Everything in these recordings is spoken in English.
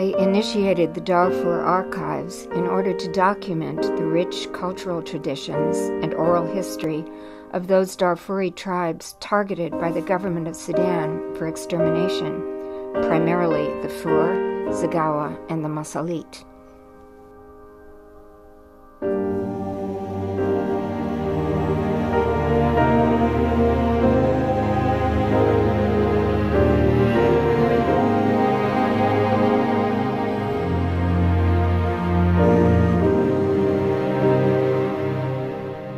I initiated the Darfur Archives in order to document the rich cultural traditions and oral history of those Darfuri tribes targeted by the government of Sudan for extermination, primarily the Fur, Zagawa, and the Masalit.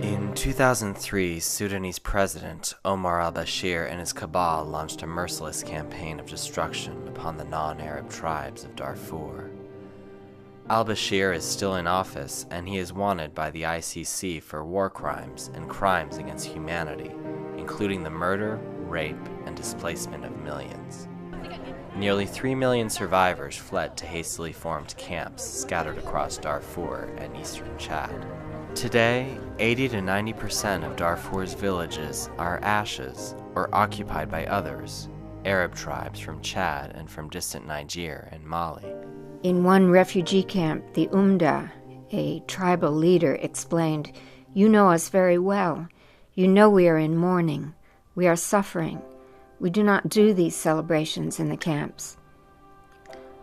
In 2003, Sudanese President Omar al-Bashir and his cabal launched a merciless campaign of destruction upon the non-Arab tribes of Darfur. Al-Bashir is still in office, and he is wanted by the ICC for war crimes and crimes against humanity, including the murder, rape, and displacement of millions. Nearly 3 million survivors fled to hastily formed camps scattered across Darfur and eastern Chad. Today, 80 to 90% of Darfur's villages are ashes or occupied by others, Arab tribes from Chad and from distant Niger and Mali. In one refugee camp, the Umda, a tribal leader, explained, "You know us very well. You know we are in mourning. We are suffering. We do not do these celebrations in the camps."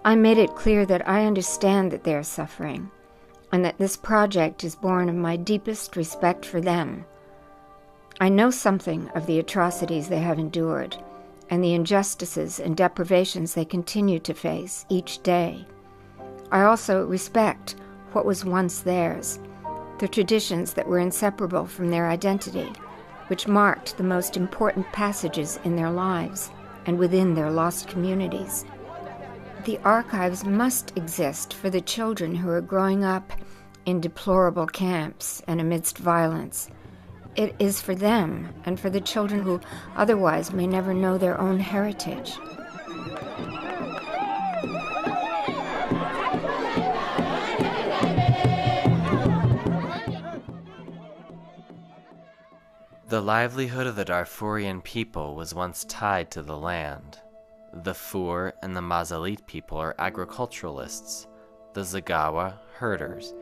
I made it clear that I understand that they are suffering, and that this project is born of my deepest respect for them. I know something of the atrocities they have endured, and the injustices and deprivations they continue to face each day. I also respect what was once theirs, the traditions that were inseparable from their identity, which marked the most important passages in their lives and within their lost communities. The archives must exist for the children who are growing up in deplorable camps and amidst violence. It is for them and for the children who otherwise may never know their own heritage. The livelihood of the Darfurian people was once tied to the land. The Fur and the Masalit people are agriculturalists, the Zagawa, herders.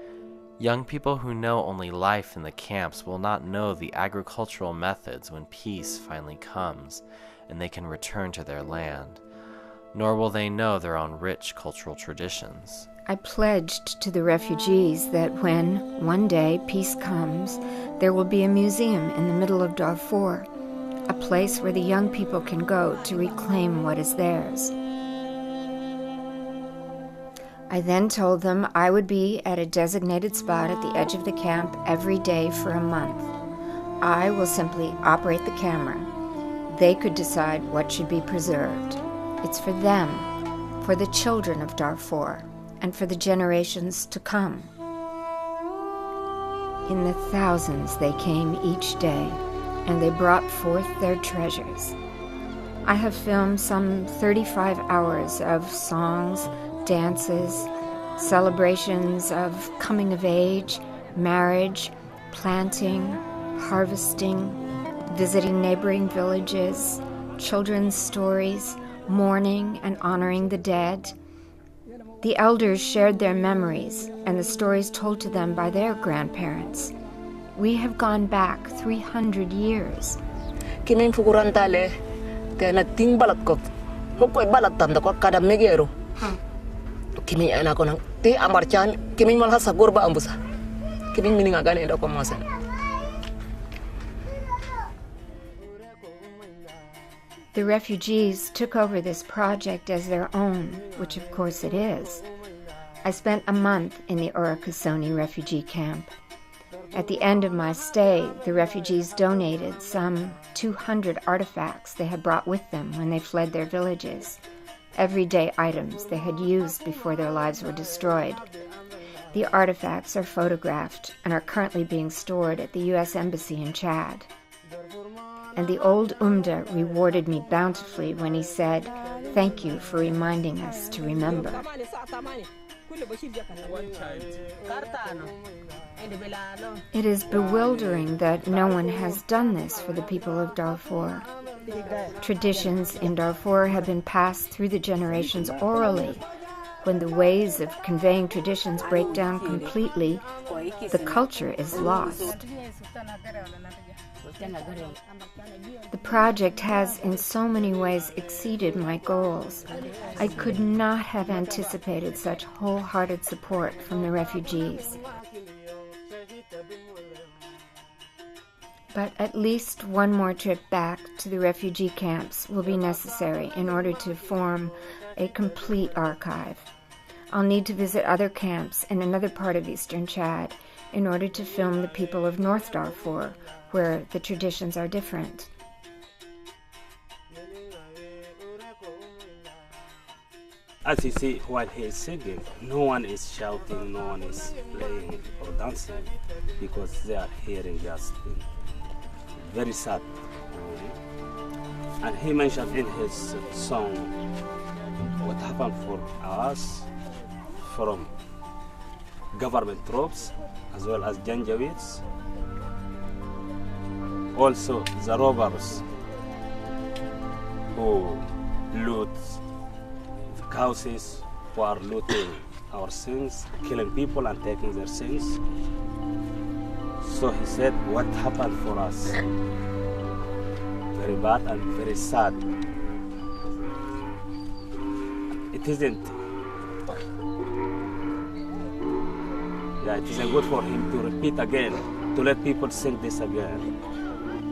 Young people who know only life in the camps will not know the agricultural methods when peace finally comes and they can return to their land, nor will they know their own rich cultural traditions. I pledged to the refugees that when, one day, peace comes, there will be a museum in the middle of Darfur, a place where the young people can go to reclaim what is theirs. I then told them I would be at a designated spot at the edge of the camp every day for a month. I will simply operate the camera. They could decide what should be preserved. It's for them, for the children of Darfur, and for the generations to come. In the thousands they came each day, and they brought forth their treasures. I have filmed some 35 hours of songs, dances, celebrations of coming of age, marriage, planting, harvesting, visiting neighboring villages, children's stories, mourning and honoring the dead. The elders shared their memories and the stories told to them by their grandparents. We have gone back 300 years. Kiming fukuran tale, te na ting balat ko. Hokoy balat tanda ko kada megero. Kiming anak ko nang ti amarchan, kiming malha sa gurba ambusa. Kiming miningagan endo ko mosen. The refugees took over this project as their own, which of course it is. I spent a month in the Urakasoni refugee camp. At the end of my stay, the refugees donated some 200 artifacts they had brought with them when they fled their villages, everyday items they had used before their lives were destroyed. The artifacts are photographed and are currently being stored at the U.S. Embassy in Chad. And the old Umda rewarded me bountifully when he said, "Thank you for reminding us to remember." It is bewildering that no one has done this for the people of Darfur. Traditions in Darfur have been passed through the generations orally, When the ways of conveying traditions break down completely, the culture is lost. The project has in so many ways exceeded my goals. I could not have anticipated such wholehearted support from the refugees. But at least one more trip back to the refugee camps will be necessary in order to form a complete archive. I'll need to visit other camps in another part of eastern Chad in order to film the people of North Darfur, where the traditions are different. As you see, while he is singing, no one is shouting, no one is playing or dancing, because they are hearing just thing. Very sad. And he mentioned in his song what happened for us from government troops as well as Janjaweeds. Also the robbers who loot houses, who are looting our things, killing people and taking their things. So he said, what happened for us? Very bad and very sad. It isn't good for him to repeat again, to let people sing this again.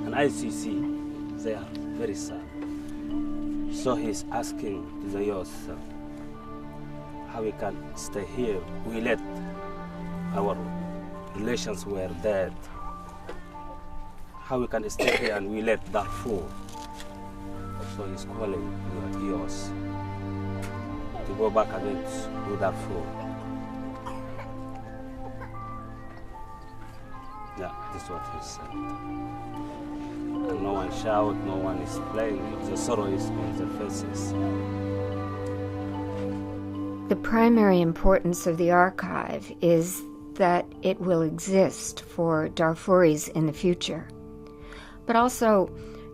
And as you see, they are very sad. So he's asking the youth how we can stay here. We let our relations were dead. How we can stay here and we let Darfur. So he's calling the youth to go back again to Darfur. Yeah, this is what he said. And no one shout, no one is playing. The sorrow is on their faces. The primary importance of the archive is that it will exist for Darfuris in the future. But also,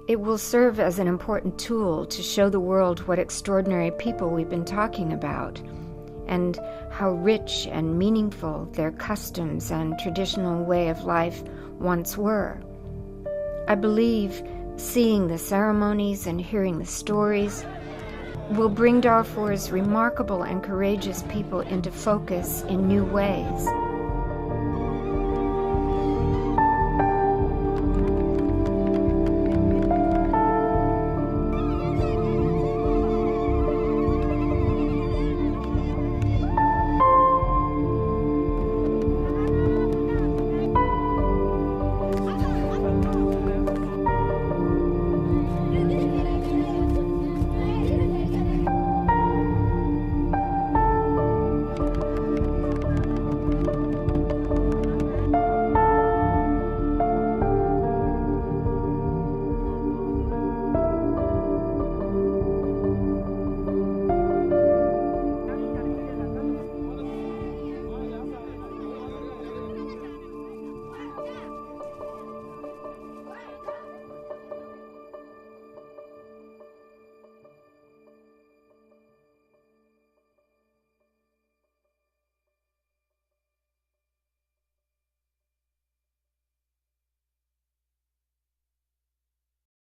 it will serve as an important tool to show the world what extraordinary people we've been talking about, and how rich and meaningful their customs and traditional way of life once were. I believe seeing the ceremonies and hearing the stories will bring Darfur's remarkable and courageous people into focus in new ways.